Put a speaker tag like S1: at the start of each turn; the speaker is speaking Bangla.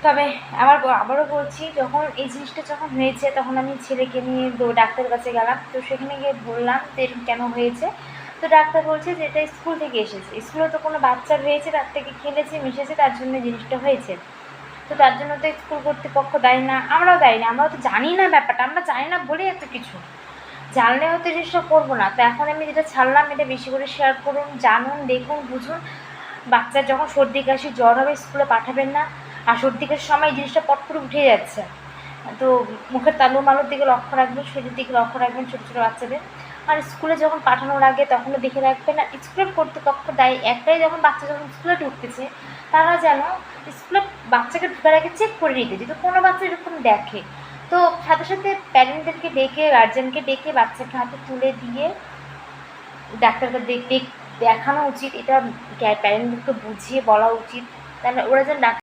S1: তবে আবারও বলছি, যখন এই জিনিসটা যখন হয়েছে তখন আমি ছেলেকে নিয়ে ডাক্তারের কাছে গেলাম। তো সেখানে গিয়ে বললাম যে এরকম কেন হয়েছে। তো ডাক্তার বলছে যে এটা স্কুল থেকে এসেছে, স্কুলে তো কোনো বাচ্চার হয়েছে, তার থেকে খেলেছে মিশেছে, তার জন্য জিনিসটা হয়েছে। তো তার জন্য তো স্কুল কর্তৃপক্ষ দায়ী না, আমরাও দায়ী না, আমরাও তো জানি না ব্যাপারটা, আমরা জানি না বলেই এত কিছু। জানলে হয়তো জিনিসটা করবো না। তো এখন আমি যেটা ছাড়লাম, এটা বেশি করে শেয়ার করুন, জানুন, দেখুন, বুঝুন। বাচ্চার যখন সর্দি কাশি জ্বর হবে স্কুলে পাঠাবেন না। আর সর্দি কাশির সময় জিনিসটা পট করে উঠে যাচ্ছে, তো মুখের তালু মালুর দিকে লক্ষ্য রাখবেন, শরীরের দিকে লক্ষ্য রাখবেন ছোটো ছোটো বাচ্চাদের। আর স্কুলে যখন পাঠানোর আগে তখনও দেখে রাখবেন। আর স্কুলের কর্তৃপক্ষ দায়ী একটাই, যখন বাচ্চা যখন স্কুলে ঢুকতেছে তারা যেন স্কুলে বাচ্চাকে ঢুকার আগে চেক করে নিতে, যদি কোনো বাচ্চা এরকম দেখে তো সাথে সাথে প্যারেন্টদেরকে ডেকে, গার্জেনকে ডেকে বাচ্চাকে হাতে তুলে দিয়ে ডাক্তারকে দেখানো উচিত। এটা প্যারেন্টদেরকে বুঝিয়ে বলা উচিত, তাহলে ওরা যেন